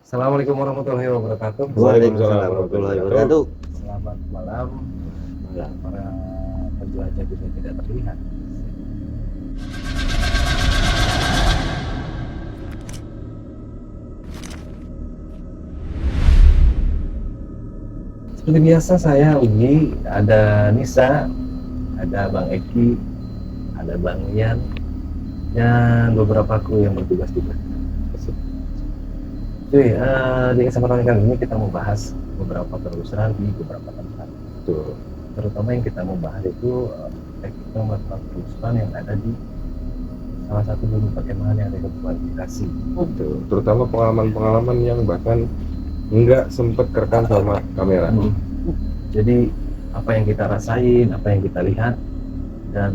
Assalamualaikum warahmatullahi wabarakatuh. Waalaikumsalam warahmatullahi wabarakatuh. Selamat malam Malam. para penjelajah dunia tidak terlihat. Seperti biasa saya Ugi, ada Nisa, ada Bang Eki, ada Bang Ian, dan beberapa kru yang bertugas juga. Cuy, di kesempatan kali ini kita mau bahas beberapa penelusuran di beberapa tempat. Betul. Terutama yang kita mau bahas itu kita melakukan penelusuran yang ada di salah satu gunung perkemahan yang ada di Kabupaten Bekasi. Betul. Terutama pengalaman-pengalaman yang bahkan nggak sempet kerekam sama kamera. Jadi apa yang kita rasain, apa yang kita lihat, dan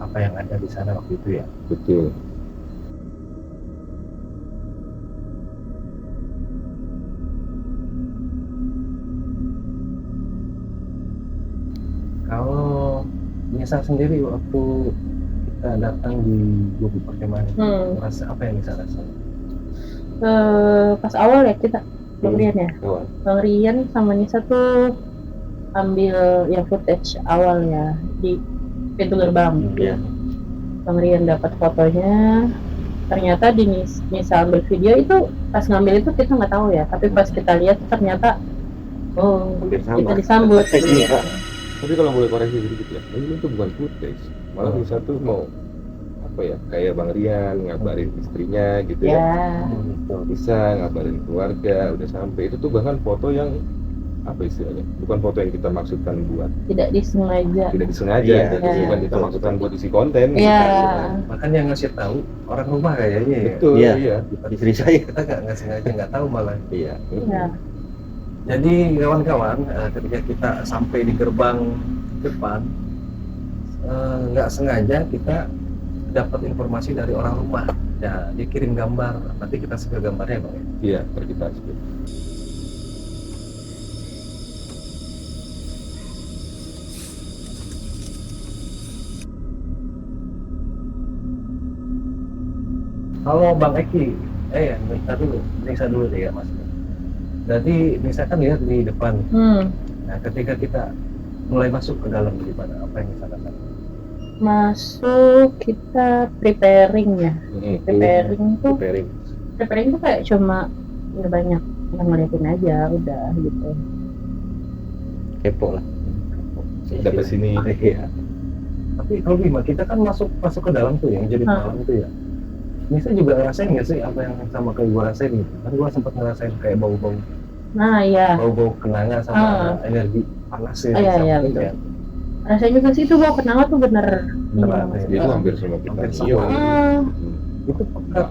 apa yang ada di sana waktu itu ya. Betul. Kalau Nisa sendiri waktu kita datang di gunung perkemahan itu, merasa apa yang Nisa rasain? Pas awal ya kita Bang Rian ya. Awal. Bang Rian sama Nisa tuh ambil yang footage awal ya di pintu gerbang. Iya. Bang Rian dapat fotonya. Ternyata di Nisa ambil video itu pas ngambil itu kita nggak tahu ya. Tapi pas kita lihat ternyata Hampir sama. kita disambut. Iya. Tapi kalau boleh koreksi sedikit ya, ini tuh bukan footage. Malah Nisa tuh mau apa ya, kayak Bang Rian ngabarin istrinya gitu ya. Bisa ngabarin keluarga, udah sampai. Itu tuh bahkan foto yang apa istilahnya, bukan foto yang kita maksudkan buat Tidak disengaja. tidak disengaja, Iya, jadi iya. bukan kita maksudkan buat isi konten. Iya. Bahkan yang ngasih tahu orang rumah kayaknya ya. Betul. Iya. Iya. Istri saya. Kita nggak sengaja, nggak tahu malah. Iya. Iya. Jadi kawan-kawan, ketika kita sampai di gerbang depan, nggak sengaja kita dapat informasi dari orang rumah. Ya, dia kirim gambar. Nanti kita share gambarnya, Bang. Iya, ntar kita skip. Kalau Bang Eki, Nisa dulu deh ya Mas. Berarti Nisa kan lihat di depan. Nah, ketika kita mulai masuk ke dalam gimana? Apa yang Nisa rasakan? Masuk kita preparing ya. Preparing tuh kayak cuma nggak banyak yang ngeliatin aja udah gitu. Kepo lah. Udah ke sini. Iya. Tapi kalau gimana? Kita kan masuk ke dalam tuh yang jadi malam tuh ya. Nisa juga ngerasain nggak sih apa yang sama kayak gue rasain gitu? Kan gue sempat ngerasain kayak bau-bau Nah ya, bau kenanga sama energi panas ya. Iya, betul. Rasanya juga sih itu bau kenanga tuh bener. Itu hampir semua kita. Hampir sama. Iya. Itu pekat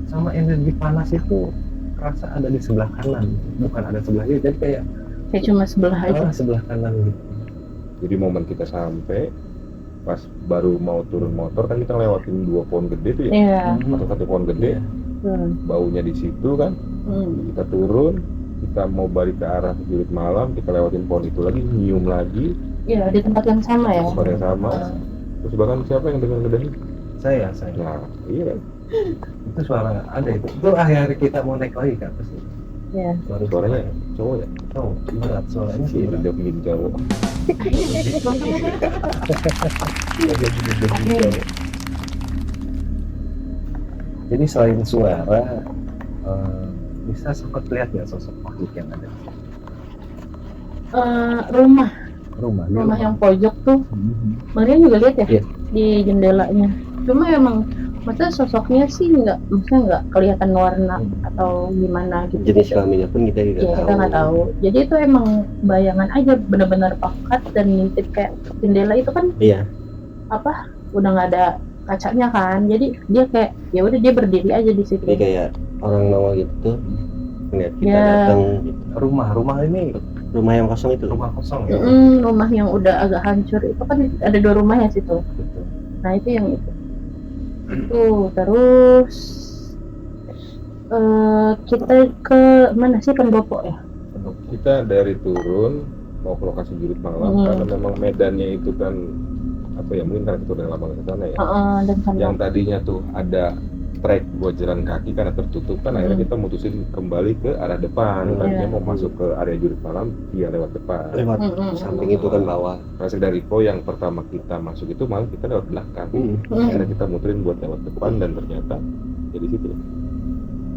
sama energi panas itu rasa ada di sebelah kanan, bukan ada sebelah kiri. Jadi kayak cuma sebelah aja. Sebelah kanan gitu. Jadi momen kita sampai pas baru mau turun motor kan kita lewatin 2 pohon gede tuh ya. Iya. Atau 1 pohon gede. Baunya di situ kan. Kita turun, kita mau balik ke arah Jurit Malam, kita lewatin pohon itu lagi, nyium lagi. Iya, di tempat yang sama ya. Tempat yang sama. Terus bahkan siapa yang dengar-dengar? Saya. Nah, iya. Itu suara ada itu. Itu akhir kita mau naik lagi ke atas. Iya. Suaranya cowok ya? Oh, berat suaranya sih. Udah bikin cowok. Jadi selain suara, bisa sempat lihat ya sosok makhluk yang ada di sini? Rumah yang pojok tuh. Marian juga lihat ya. Iya. Di jendelanya. Cuma emang maksudnya sosoknya sih nggak kelihatan warna atau gimana gitu. Jenis kelaminnya pun kita tidak Iya, tahu. kita nggak tahu. Jadi itu emang bayangan aja, benar-benar pekat dan ngintip kayak jendela itu kan. Iya. Udah nggak ada kacanya kan. Jadi dia kayak ya udah dia berdiri aja di situ. Jadi kayak orang nongol gitu. Lihat kita Ya. datang gitu. Rumah ini Rumah yang kosong itu. rumah kosong ya. Rumah yang udah agak hancur itu kan ada 2 rumah ya situ. Betul. Nah itu yang itu. Terus kita ke mana sih, Pendopo ya? Kita dari turun mau ke lokasi Jurit Malam karena memang medannya itu kan apa ya, mungkin karena kita udah lama ke sana ya. Dan Yang tadinya tuh ada trek buat jalan kaki karena tertutup kan, akhirnya kita mutusin kembali ke arah depan. Tadinya mau masuk ke area jurit malam via lewat depan. Lewat samping itu kan bawah. Karena dari Rico yang pertama kita masuk itu malah kita lewat belakang. Akhirnya kita muterin buat lewat depan dan ternyata jadi situ.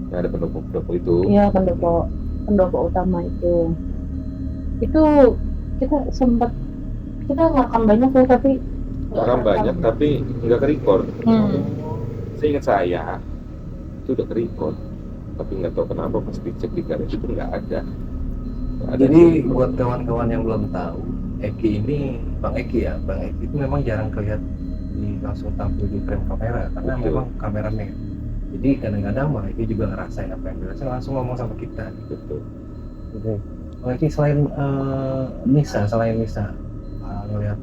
Yang ada pendopo-pendopo itu. Iya, pendopo utama itu kita sempat kita ngerekam banyak tuh tapi Orang banyak tapi nggak ke-record. Seingat saya itu udah ke-record, tapi nggak tahu kenapa pas dicek di garage itu nggak ada. Jadi buat kawan-kawan yang belum tahu, Eki ini, Bang Eki itu memang jarang kelihatan langsung tampil di frame kamera karena Betul. memang kameramen. Jadi kadang-kadang Bang Eki juga ngerasain apa yang dirasain, langsung ngomong sama kita. Betul. Bang Eki selain Nisa ngelihat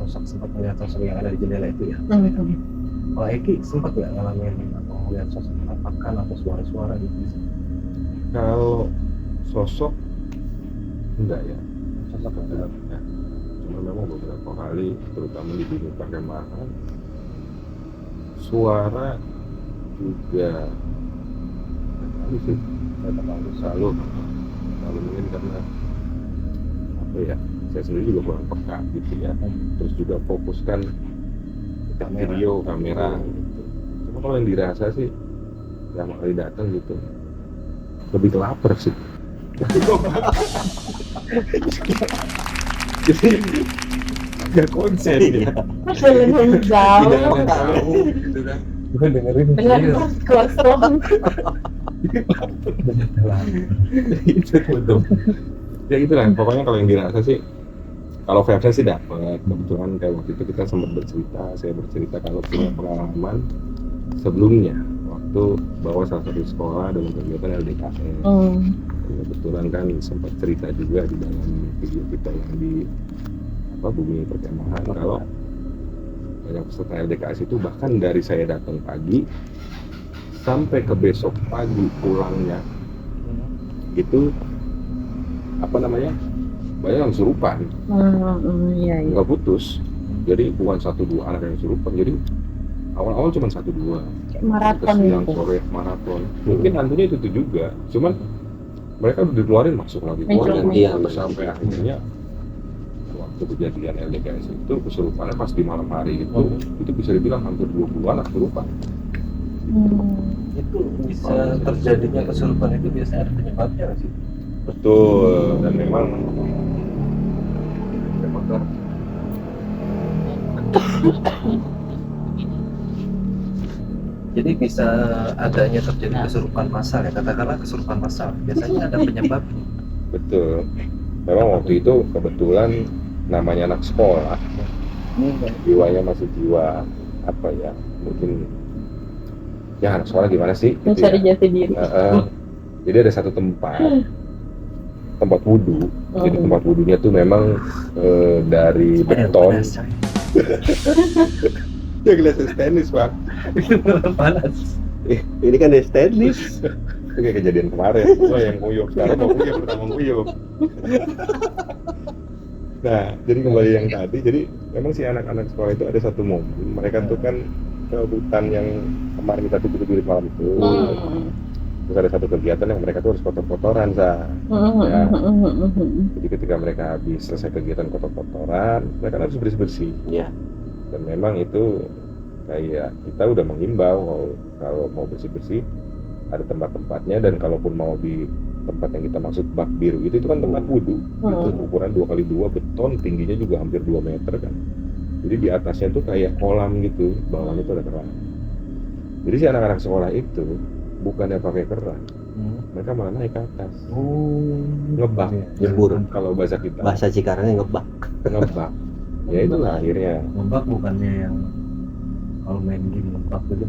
sempat melihat sosok yang ada di jendela itu ya. Bang Eki sempat nggak ngalamin atau melihat sosok penampakan atau suara-suara gitu? Kalau sosok enggak ya. Sosok Ya. Cuma memang beberapa kali, terutama di dunia perkemahan, suara juga sih selalu mungkin karena apa ya, saya sendiri juga kurang peka gitu ya, terus juga fokuskan ke video kamera gitu. Cuma kalau yang dirasa sih yang kali datang gitu lebih ke lapar sih. Jadi nggak konsen ya. Jalan jauh Tidak tahu gitu kan. Gue dengerin dengan kosong. Itu betul. Ya itulah pokoknya kalau yang dirasa sih, kalau vibes sih dapat. Kebetulan kayak waktu itu kita sempat saya bercerita kalau punya pengalaman sebelumnya waktu bawa salah satu sekolah dalam kegiatan LDKS. Kebetulan kan sempat cerita juga di dalam video kita yang di bumi perkemahan kalau banyak peserta LDKS itu bahkan dari saya datang pagi sampai ke besok pagi pulangnya itu banyak yang kesurupan. Iya. Nggak putus, jadi bukan 1-2 anak yang kesurupan, jadi awal-awal cuma 1-2 Maraton siang gitu. sore maraton. Mungkin hantunya itu juga, cuman mereka udah dikeluarin masuk lagi keluar Iya. sampai akhirnya waktu kejadian LDKS itu kesurupannya pas di malam hari itu bisa dibilang hampir 20 anak kesurupan. Itu bisa terjadinya kesurupan itu biasanya ada penyebabnya nggak sih? Betul, dan memang Jadi bisa adanya terjadi kesurupan massal ya, katakanlah kesurupan massal. Biasanya ada penyebabnya. betul. Memang waktu itu kebetulan namanya anak sekolah, jiwanya masih jiwa apa ya, mungkin ya anak sekolah gimana sih? Gitu Mencari ya. jati diri. Jadi ada satu tempat wudhu. Jadi tempat wudhunya tuh memang dari beton. Ya gelas tenis pak. Itu beneran panas. Ini kan estetis. Itu kayak kejadian kemarin. Gua yang nguyup sekarang mau nguyup. Nah, jadi kembali yang tadi. Jadi memang si anak-anak sekolah itu ada satu mobil. Mereka tuh kan ke hutan yang kemarin kita tidur malam itu. Terus ada satu kegiatan yang mereka tuh harus kotor-kotoran ya. Jadi ketika mereka habis selesai kegiatan kotor-kotoran, mereka harus bersih-bersih. Iya. Dan memang itu kayak kita udah mengimbau kalau mau bersih-bersih ada tempat-tempatnya, dan kalaupun mau di tempat yang kita maksud bak biru itu kan tempat wudhu. Itu ukuran 2x2 beton, tingginya juga hampir 2 meter kan. Jadi di atasnya tuh kayak kolam gitu, bawahnya itu ada keran. Jadi si anak-anak sekolah itu bukannya pakai keran, mereka malah naik ke atas. Ngebak, Nyebur. kalau bahasa kita. Bahasa Cikarangnya ngebak. Ngebak. Ya itulah akhirnya. Ngebak bukannya yang kalau main game ngebak gitu.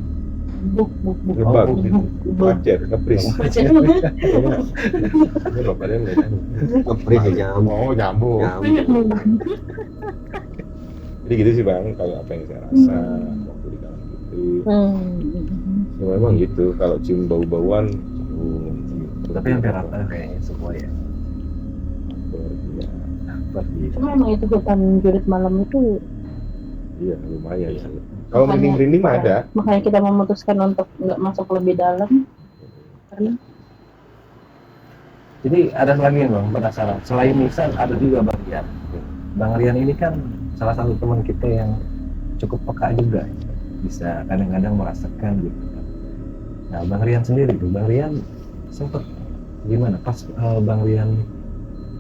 Ngebak, gitu. macet, ngepris. Ini bapaknya nggak tahu. Ngeprik nyambung. Oh nyambung. Nyambung. Jadi gitu sih bang, kalau apa yang saya rasa waktu di dalam itu. Ya memang gitu, kalau cium bau-bauan, Tapi hampir rata kayaknya semua ya. Cuma emang itu hutan jurit malam itu Iya lumayan sih. Kalau Makanya- merinding-merinding mah ada. Makanya kita memutuskan untuk nggak masuk lebih dalam karena Jadi ada lagi nih Bang, penasaran. Selain Nisa ada juga Bang Rian. Bang Rian ini kan salah satu teman kita yang cukup peka juga, bisa kadang-kadang merasakan gitu kan. Nah Bang Rian sendiri tuh, Bang Rian sempet gimana pas Bang Rian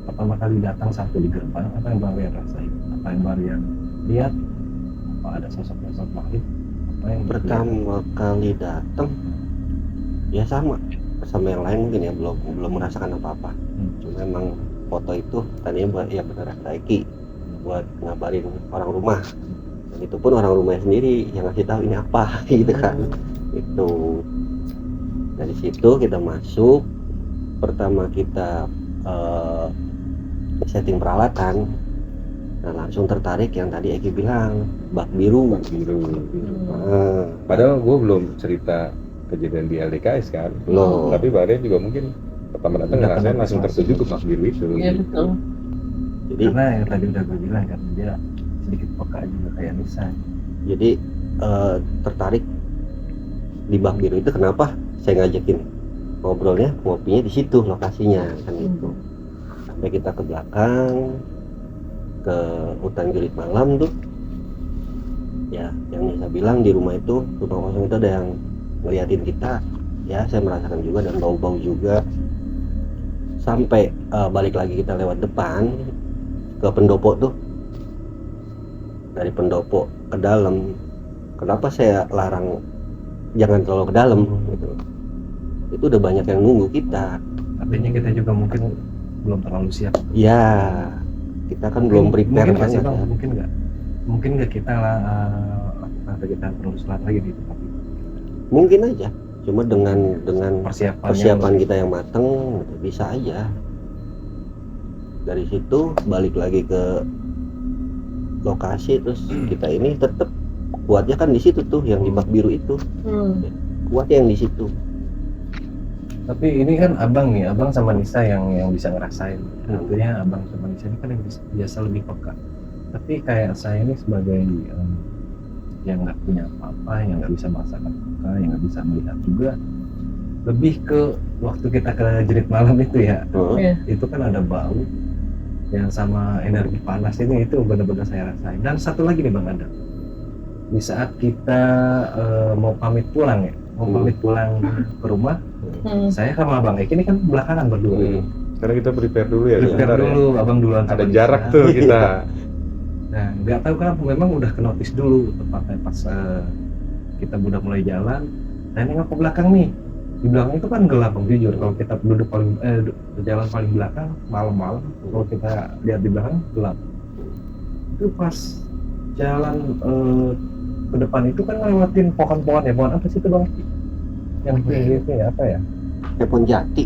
pertama kali datang satu di gerbang, apa yang Bang Rian rasain? Apa yang Bang Rian lihat? Apa ada sosok-sosok makhluk? Apa yang Pertama kali datang ya sama yang lain mungkin ya, belum merasakan apa-apa. Cuma memang foto itu tadinya buat ya beneran Daiki buat ngabarin orang rumah, dan itu pun orang rumahnya sendiri yang ngasih tahu ini apa gitu kan. Itu dari situ kita masuk, pertama kita setting peralatan, nah langsung tertarik yang tadi Eki bilang bak biru. Nah, Padahal gue belum cerita kejadian di LDKS kan. belum. Tapi Bang Rian juga mungkin pertama datang Udah ngerasain kena langsung visualisasi. tertuju ke Mas Biru itu. ya betul. Jadi karena yang tadi udah gue bilang kan dia sedikit peka juga kayak Nisa. jadi tertarik di bak biru itu. Kenapa saya ngajakin ngobrolnya, ngopinya di situ lokasinya kan gitu. Sampai kita ke belakang ke hutan jurit malam tuh ya, yang Nisa bilang di rumah itu, rumah kosong itu ada yang ngeliatin kita ya. Saya merasakan juga dan bau-bau juga. Sampai balik lagi kita lewat depan ke pendopo tuh, dari pendopo ke dalam. Kenapa saya larang jangan terlalu ke dalam gitu, itu udah banyak yang nunggu kita Artinya kita juga mungkin belum terlalu siap. ya. Kita kan belum prepare mungkin nggak sih banget Bang? ya. Mungkin nggak kita lakukan kegiatan penelusuran lagi di tempat itu. Mungkin aja, cuma dengan Persiapan kita yang mateng gitu, bisa aja. Dari situ balik lagi ke lokasi, terus kita ini tetap kuatnya kan di situ tuh, yang di bak biru itu kuatnya yang di situ. Tapi ini kan abang sama Nisa yang bisa ngerasain. Tentunya abang sama Nisa ini kan yang biasa lebih peka. Tapi kayak saya ini sebagai yang nggak punya apa-apa, yang nggak bisa merasakan apa, yang nggak bisa melihat juga, lebih ke waktu kita ke jerit malam itu ya, Iya. itu kan ada bau yang sama energi panas ini, itu benar-benar saya rasain. Dan satu lagi nih Bang Adam, di saat kita mau pamit pulang ke rumah, saya sama Bang Eki ini kan belakangan berdua. Karena kita prepare dulu ya. Prepare sebentar ya. dulu, abang duluan Ada sama jarak Nisa. tuh kita. Nah, nggak tahu kenapa memang udah ke notice dulu, tepatnya pas kita udah mulai jalan. Nah, nengok ke belakang nih, di belakang itu kan gelap Bang, jujur. Kalau kita duduk berjalan paling belakang malam-malam, kalau kita lihat di belakang gelap. Itu pas jalan ke depan itu kan ngelewatin pohon-pohon ya, pohon apa sih itu Bang? Yang itu ya apa ya? Pohon jati,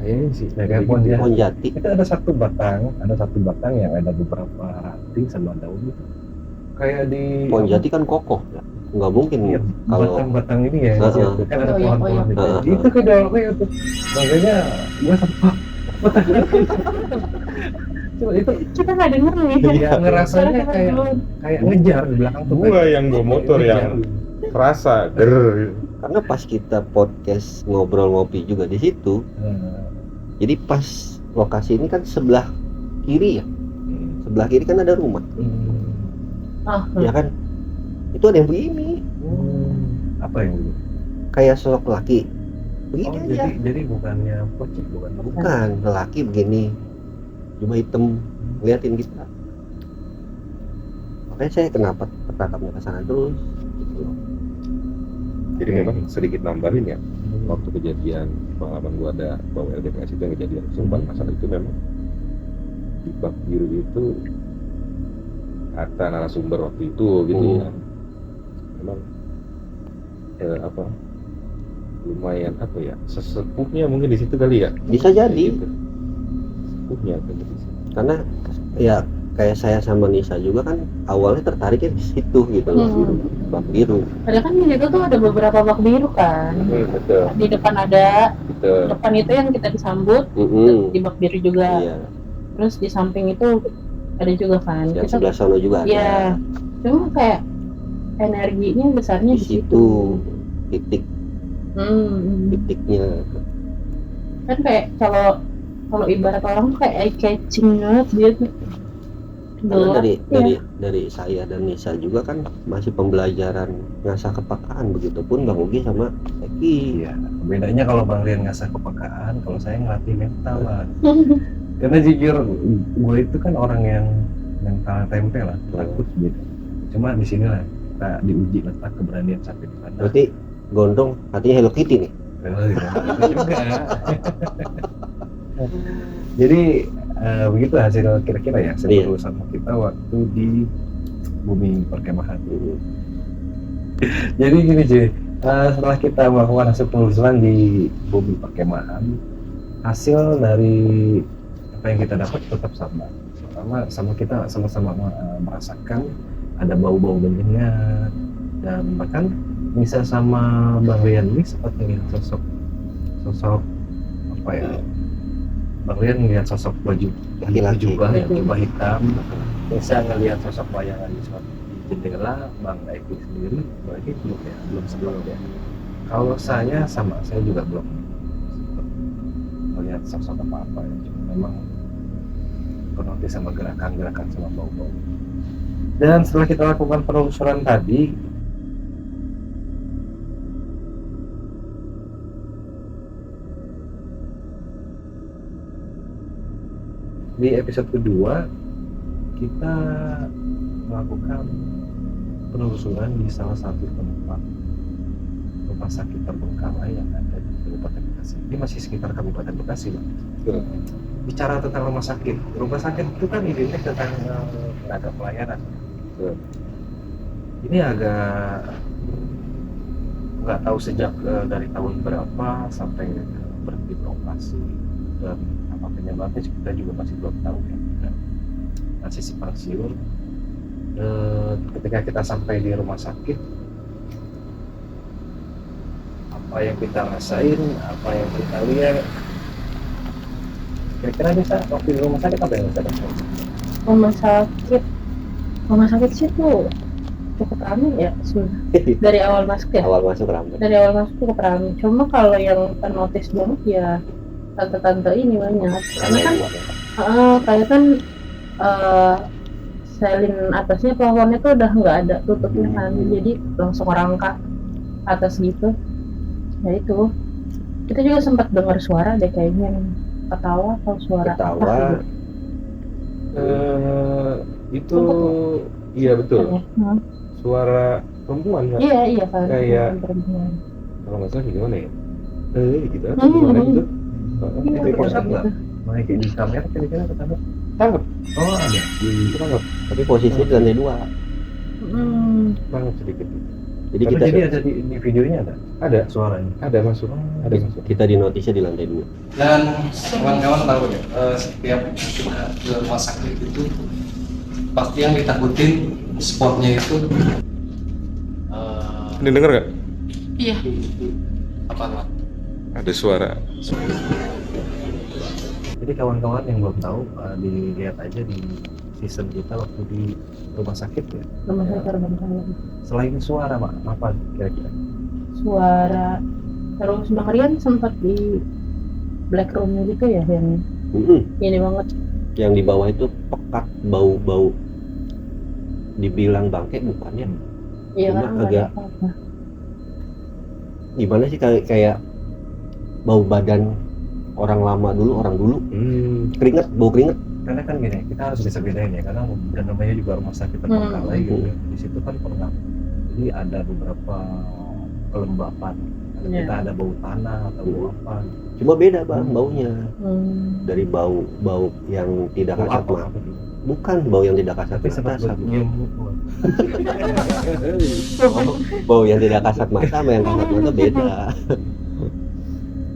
Kayaknya sih. Ya, kayak pohon jati. pohon jati. Itu ada satu batang yang ada beberapa ranting sama daun gitu. Kayak di Pohon jati kan kokoh, nggak mungkin Iya, kalau batang-batang ini ya, Heeh. kan ada Oh, iya, pohon-pohon iya. itu. Itu ke dalamnya itu. Makanya gua sempat Cuma itu Kita nggak denger nih. ya ngerasanya Soalnya kita kayak duluan. ngejar di belakang tuh. Gua yang bawa motor yang kerasa ger. karena pas kita podcast ngobrol ngopi juga di situ. Jadi pas lokasi ini kan sebelah kiri ya, sebelah kiri kan ada rumah Ah, ya kan, itu ada yang begini Apa yang dulu? kayak sosok laki begini Oh, aja. jadi bukannya pocik, Bukan, lelaki begini, jubah hitam, ngeliatin kita. Makanya saya kenapa tertangkapnya ke sana terus gitu loh. Jadi memang sedikit nambahin ya. Waktu kejadian pengalaman gua ada bawa LDKS itu yang kejadian sumpah masalah itu memang di bak biru itu kata narasumber waktu itu gitu ya. Memang apa lumayan apa ya, sesepuhnya mungkin di situ kali ya. Bisa jadi Gitu. Sesepuhnya kan di situ. karena ya kayak saya sama Nisa juga kan awalnya tertariknya di situ gitu loh, bak biru. padahal kan di situ tuh ada beberapa bak biru kan. Betul, Di depan ada, betul. depan itu yang kita disambut, di bak biru juga. Iya, Terus di samping itu ada juga kan. yang Kita sebelah sana juga ada. Iya. Cuma kayak energinya besarnya di di situ situ. titiknya. Kan kayak kalau ibarat orang kayak eye catching banget dia tuh. Karena Gelap, ya. dari saya dan Nisa juga kan masih pembelajaran ngasah kepekaan, begitupun Bang Ugi sama Eki. Iya, bedanya kalau Bang Rian ngasah kepekaan, kalau saya ngelatih mental lah. Karena jujur, gue itu kan orang yang mental tempe lah, takut gitu. Cuma di sini lah kita diuji letak keberanian sampai di mana. Berarti gondrong artinya Hello Kitty nih. Itu juga. Jadi begitu hasil kira-kira ya seru sama kita waktu di Bumi Perkemahan. Jadi gini cuy, setelah kita melakukan hasil penelusuran di Bumi Perkemahan, hasil dari apa yang kita dapat tetap sama kita sama-sama merasakan ada bau-bau menyengat, dan bahkan Nisa sama Bang Rian ini sempat melihat sosok apa ya, Bang Rian ngelihat sosok baju Laki-laki. jubah hitam. Nisa ngelihat sosok bayangan di jendela. Bang Eki sendiri, Bang Eki belum sempat ya. Kalau saya juga belum sempat melihat sosok apa ya. Cuma memang ternotis sama gerakan-gerakan sama bau-bau. Dan setelah kita lakukan penelusuran tadi, di episode kedua kita melakukan penelusuran di salah satu tempat rumah sakit terbengkalai yang ada di Kabupaten Bekasi. Ini masih sekitar Kabupaten Bekasi, Bang. Bicara tentang rumah sakit itu kan identik tentang tenaga pelayanan. Ini agak nggak tahu sejak dari tahun berapa sampai berhenti beroperasi, dan apa penyebabnya kita juga masih belum tahu ya. Masih simpang siur. Ketika kita sampai di rumah sakit, apa yang kita rasain, apa yang kita lihat, kira-kira bisa waktu di rumah sakit apa yang kita rasain? Rumah sakit sih tuh cukup ramai ya sebenarnya. Dari awal masuk ya. Awal masuk ramai. Dari awal masuk cukup ramai. Cuma kalau yang ternotis banget ya tante-tante ini banyak. Karena kan kayak kan selin atasnya plafonnya tuh udah nggak ada tutupnya kan, jadi langsung rangka atas gitu. Ya itu kita juga sempat dengar suara deh kayaknya ketawa atau suara Ketawa. apa gitu. Itu iya betul. Suara perempuan kan? Iya kan. Kayak Perempuan. kalau nggak salah gimana ya? Gitu. Hmm. Gimana gitu? Iya, Tapi konsep gitu. nggak? Naik di kamera kira-kira ketangkep? Tangkap. Oh ada. Tangkap. Tapi posisinya di lantai 2. Tangkap sedikit. Jadi Tapi kita jadi ada di videonya Ada. suaranya. Ada masuk. Ada masuk. kita di notisnya di lantai 2. Dan kawan-kawan tahu ya, setiap kita ke rumah sakit itu pasti yang ditakutin spotnya itu Ini denger nggak? Iya. apa lah. Ada suara. Jadi kawan-kawan yang belum tahu, dilihat aja di season kita waktu di rumah sakit ya. Rumah sakit terbengkalai. Selain suara, Mak, apa kira-kira? Suara. Terus Bang Rian sempat di black room gitu ya yang ini banget. Yang di bawah itu pekat, bau dibilang bangke bukan ya. Iya Cuma kan nggak ada agak apa-apa. gimana sih kayak bau badan orang dulu keringet, bau keringet. Karena kan gini, kita harus bisa bedain ya, karena dan namanya juga rumah sakit terbengkalai gitu ya. Di situ kan pernah, jadi ada beberapa kelembapan. Kita ada bau tanah atau bau apa. Cuma beda Bang baunya. Dari bau yang tidak Bau kasat apa? mata. Bukan bau yang tidak kasat Tapi sempat mata. bercium. Bau yang tidak kasat mata sama yang kasat mata beda.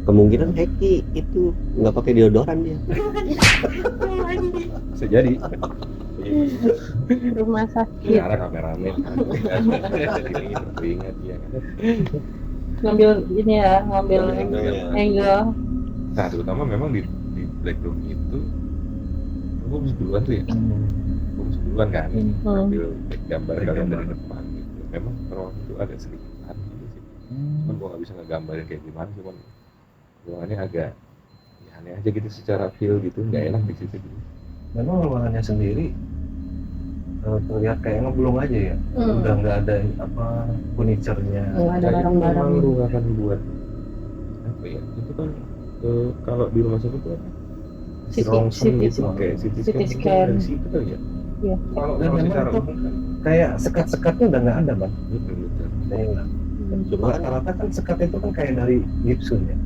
Kemungkinan Eki itu nggak pakai deodoran dia. Bisa jadi. Rumah sakit. Karena kameramen. Ingat ya. Ngambil ini ya, ngambil angle. Nah, terutama memang di black room itu gue bisa duluan tuh ya. Gue bisa duluan kan. Ambil gambar kalian dari depan gitu. memang ruangan itu agak sedikit aneh sih. Cuman gua nggak bisa ngegambarin kayak gimana, cuman ruangannya agak ya aneh aja gitu secara feel gitu, nggak enak di situ gitu. Memang ruangannya sendiri terlihat kayak ngeblong aja ya. Udah nggak ada apa furniture-nya. nggak ada Kayaknya barang-barang. memang ruangan buat apa ya? Itu kan kalau di rumah sakit itu apa? Ronsen gitu, kayak CT CT scan scan. dari situ kali ya. Iya. Kalau Dan memang secara itu umum kan kayak sekat-sekatnya udah nggak ada bang. betul. Saya Cuma kan rata-rata kan sekat itu kan kayak dari gipsun ya.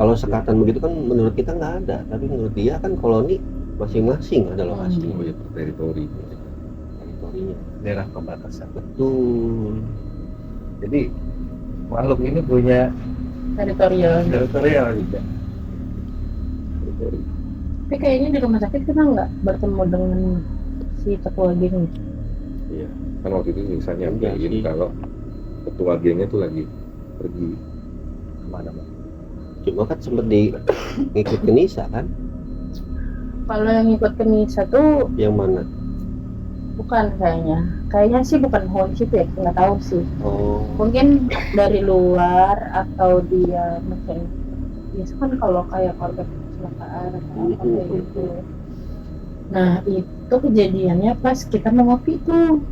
kalau sekatan begitu kan menurut kita nggak ada, tapi menurut dia kan koloni masing-masing ada lokasinya. Oh ya, per teritori. Teritorinya. Daerah perbatasan. Betul. Jadi makhluk ini punya Teritorial. teritorial juga. Teritori. Tapi kayaknya di rumah sakit kita nggak bertemu dengan si ketua geng. Iya. Kan waktu itu misalnya Iya nyampein sih. kalau ketua gengnya tuh lagi pergi. Kemana bang? Cuma kan sempet ngikut ke Nisa kan? Kalau yang ikut ke Nisa tuh Yang mana? bukan kayaknya sih bukan Honsi tuh ya, nggak tahu sih. Oh, Mungkin dari luar atau dia mungkin biasa kan kalau kayak korban kecelakaan atau apa kayak gitu. Nah itu kejadiannya pas kita mau ngopi tuh,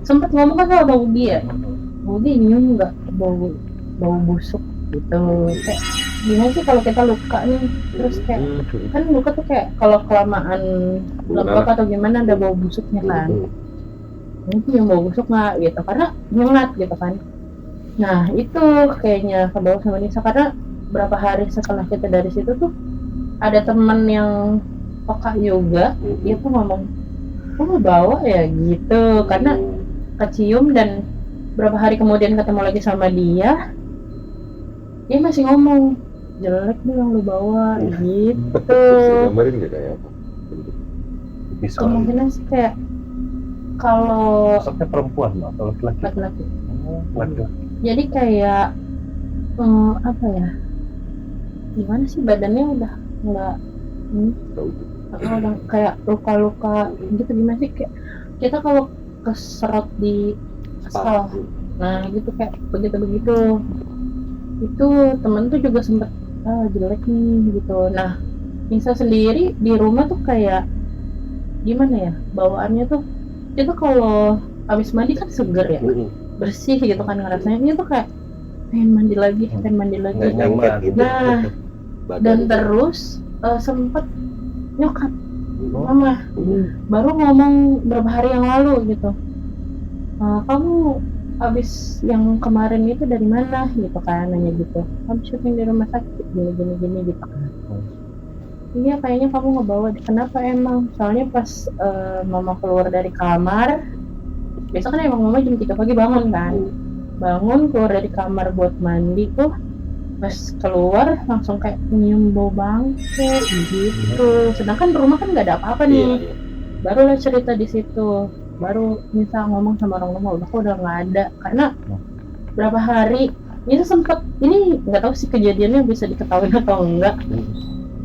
sempet ngomong kan sama Bang Budi ya, Bang Budi nyium nggak bau busuk gitu, kayak gimana sih kalau kita luka nih, terus kayak kan luka tuh kayak kalau kelamaan lembab atau gimana ada bau busuknya kan. Ini yang bau busuk nggak gitu, karena nyengat gitu kan. Nah itu kayaknya kebawa sama Nisa, karena berapa hari setelah kita dari situ tuh ada teman yang peka juga, dia tuh ngomong kok nggak bawa ya gitu, karena kecium. Dan berapa hari kemudian ketemu lagi sama dia masih ngomong jelek nih yang lu bawa gitu. Bisa gambarin nggak kayak apa? Visual. Kemungkinan sih kayak kalau Sosoknya perempuan Bang, atau laki-laki? laki-laki. Laki-laki. Jadi kayak apa ya? Gimana sih, badannya udah nggak Tahu tuh. udah kayak luka-luka gitu. Gimana sih, kayak kita kalau keserot di aspal, nah gitu kayak begitu. Itu temen tuh juga sempet jelek nih gitu. Nah Nisa sendiri di rumah tuh kayak gimana ya, bawaannya tuh itu kalau habis mandi kan seger ya, bersih gitu kan ngerasanya. Ini tuh kayak pengen mandi lagi. Nggak nyaman gitu. Nah dan terus sempet nyokap mama baru ngomong berapa hari yang lalu gitu, kamu habis yang kemarin itu dari mana gitu kan, nanya gitu. Habis syuting di rumah sakit gini gitu kan. Iya kayaknya kamu ngebawa. Kenapa emang? Soalnya pas mama keluar dari kamar, biasa kan emang mama jam 3 pagi bangun kan, keluar dari kamar buat mandi tuh, pas keluar langsung kayak nyium bau bangke gitu. Sedangkan di rumah kan nggak ada apa-apa nih. Barulah cerita di situ, baru Nisa ngomong sama orang rumah, udah nggak ada. Karena berapa hari Nisa sempet, ini nggak tahu sih kejadiannya bisa diketahui atau enggak,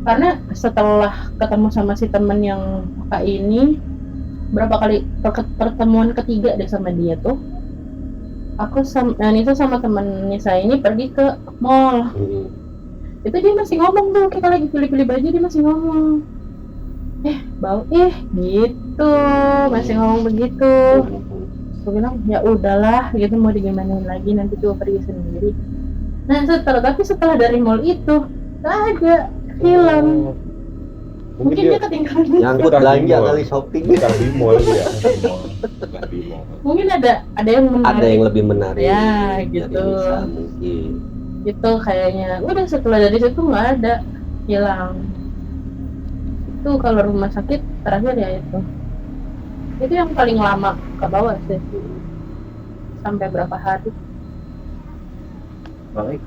karena setelah ketemu sama si temen yang kakak ini, berapa kali pertemuan ketiga deh sama dia tuh, aku Nisa sama temen Nisa ini pergi ke mall. Itu dia masih ngomong tuh, kita lagi pilih-pilih baju, dia masih ngomong bau gitu, masih ngomong begitu. Aku bilang ya udahlah gitu, mau digimanain lagi, nanti coba pergi sendiri. Nah tapi setelah dari mall itu gak ada, hilang. Mungkin dia ketinggalan. Nyangkut belanja kali, shopping. Bukan di mall ya. Bukan di mall. Mungkin ada yang menarik. Ada yang lebih menarik. Ya, dari gitu. Nisa mungkin. Gitu kayaknya. Udah setelah dari situ nggak ada, hilang. Itu kalau rumah sakit terakhir ya itu. Itu yang paling lama ke bawah sih. Sampai berapa hari? Bang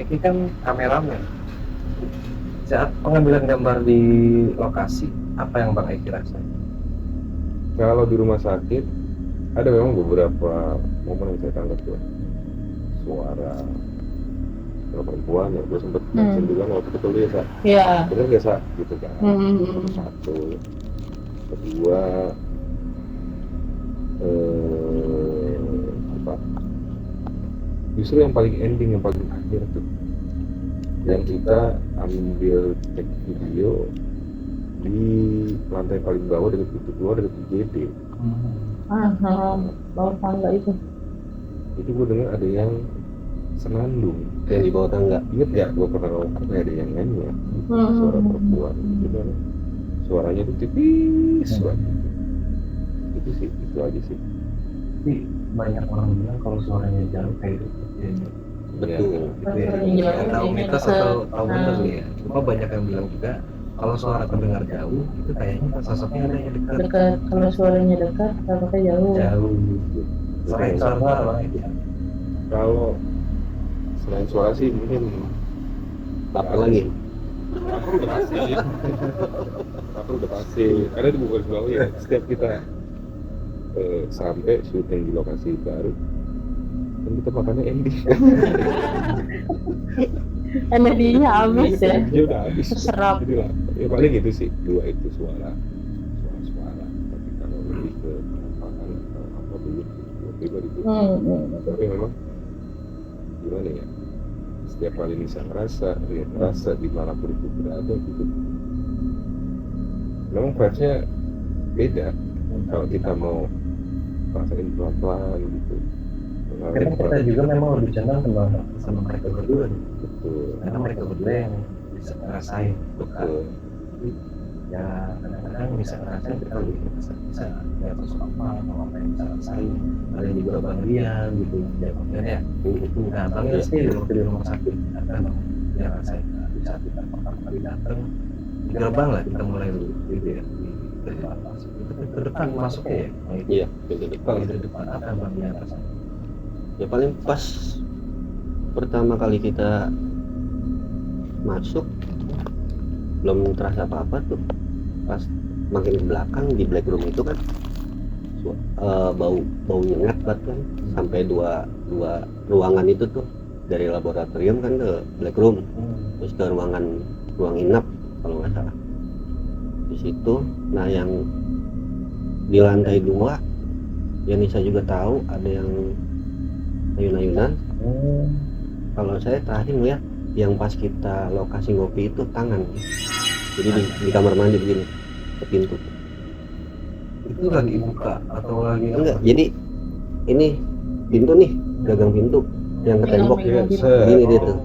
Eki kan kameramen. Saat pengambilan gambar di lokasi, apa yang Bang Eki rasain? Kalau di rumah sakit ada memang beberapa momen yang saya tangkap tuh, suara perempuan yang gue sempet mention juga waktu itu dulu ya Sa, Iya. bener gak Sa gitu kan. Satu, kedua Justru yang paling ending, yang paling akhir tuh, yang kita ambil cek video di lantai paling bawah dari pintu keluar dari IGD. Bawah tangga itu. Itu gue dengar ada yang senandung. yang di bawah tangga. Ingat ya, gue pernah ngomong kayak ada yang nyanyi ya, suara perempuan gitu kan, suaranya tuh tipis banget. Itu sih, itu aja sih. Tapi banyak orang bilang kalau suaranya jauh kayak gitu. Betul. Gitu ya. Iya, Nggak tahu iya, mitos iya. atau tahu bener nih ya. Cuma banyak yang bilang juga kalau suara terdengar jauh itu kayaknya sosoknya ada yang dekat. Dekat, kalau suaranya dekat, sosoknya jauh. Jauh. Selain suara apa itu? Kalau selain suara sih mungkin Lapar lagi. lapar udah pasti. Lapar udah pasti. Karena itu bukan selalu ya. Setiap kita sampai syuting di lokasi baru, kan kita makannya ending. Energinya habis ya. Dia udah habis. Serap. Jadi lah, ya paling itu sih, dua itu suara. Tapi kalau lebih ke penampakan atau apa belum sih, gue pribadi belum. Tapi memang gimana ya? Setiap kali Nisa ngerasa dimanapun itu berada gitu. Memang vibes-nya beda. Kalau kita mau rasain pelan-pelan gitu. Karena kita juga memang lebih cenderung sama mereka berdua nih. Betul. Karena mereka berdua yang bisa ngerasain Betul. ya kadang-kadang bisa ngerasain kita lebih bisa lihat sosok apa yang bisa ngerasain. Ada yang juga Bang Rian gitu yang ya. Nah Bang Rian sendiri waktu di rumah sakit kan dia ngerasain di saat kita pertama kali datang di gerbang lah kita mulai dulu gitu ya di depan masuk itu ke depan masuknya ya. Iya, pintu depan. Kalau di depan apa yang Bang Rian rasain? Ya paling pas pertama kali kita masuk belum terasa apa-apa tuh, pas makin ke belakang di black room itu kan bau nyengat banget kan, sampai dua ruangan itu tuh, dari laboratorium kan ke black room, terus ke ruang inap kalau nggak salah di situ. Nah yang di lantai 2 yang Nisa juga tahu ada yang ayun-ayunan. Kalau saya terakhir melihat yang pas kita lokasi ngopi itu tangan, jadi di kamar mandi begini ke pintu. Itu lagi buka atau lagi Enggak, jadi ini pintu nih, gagang pintu yang ke tembok Megang begini dia tuh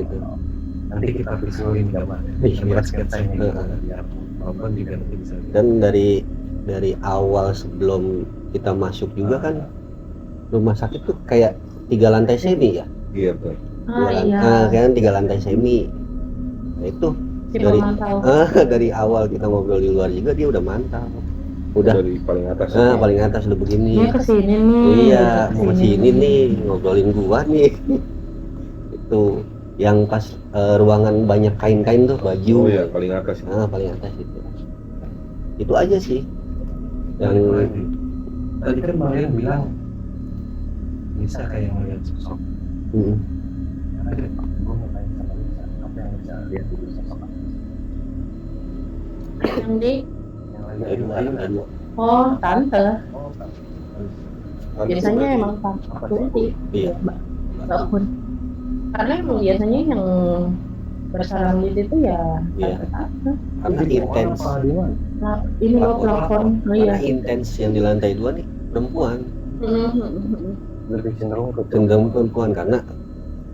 gitu. Nanti kita visualin gambarnya, Iya. biar sketsanya gitu, Heeh. biar nonton juga nanti bisa lihat. Dan dari awal sebelum kita masuk juga kan rumah sakit tuh kayak 3 lantai semi ya. Iya betul. Iya. Kan 3 lantai semi. Nah itu Si dari pemantau. dari awal kita ngobrol di luar juga dia udah mantau. Udah Dari paling atas. paling atas udah begini. Dia kesini nih. Iya, dia mau sini nih ngobrolin gua nih. Itu yang pas ruangan banyak kain-kain tuh, baju. Oh iya, paling atas. Paling atas itu. Itu aja sih. Yang Tadi kan Bang Rian bilang bisa kayak melihat sosok. Ada gue mau tanya sama Lisa, apa yang bisa lihat di sosok? Yang di Yang lagi ada dua. oh tante. Oh, kan. Biasanya emang tante Kunti. Iya. Mbak Kun. Karena emang biasanya yang bersarang di situ ya Iya. tante. Karena intens. Apa di mana? Nah, ini lo plafon. Oh Karena iya. intens yang di lantai 2 nih perempuan. Lebih cenderung ke Cenderung perempuan karena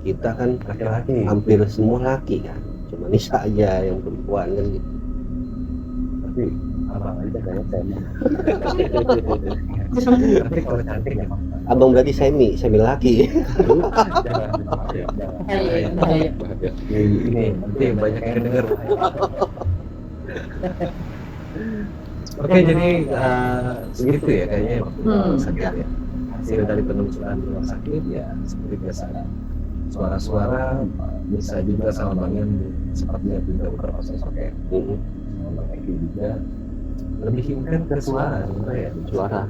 kita kan laki-laki. hampir semua laki kan. Cuma Nisa aja yang perempuan kan gitu. Tapi abang aja kayaknya saya. Tapi kalau cantik ya Bang. Abang berarti semi laki. Jangan. Bahaya, bahaya. Bahaya. Ini nanti banyak yang denger. Oke, jadi segitu ya kayaknya waktu di rumah sakit ya. Hasil dari penelusuran di rumah sakit ya seperti biasa. Suara-suara bisa juga sama Bang Ian sempat lihat juga beberapa sosok ya. Sama Bang Eki juga lebih intens ke suara sebenarnya ya. Suara.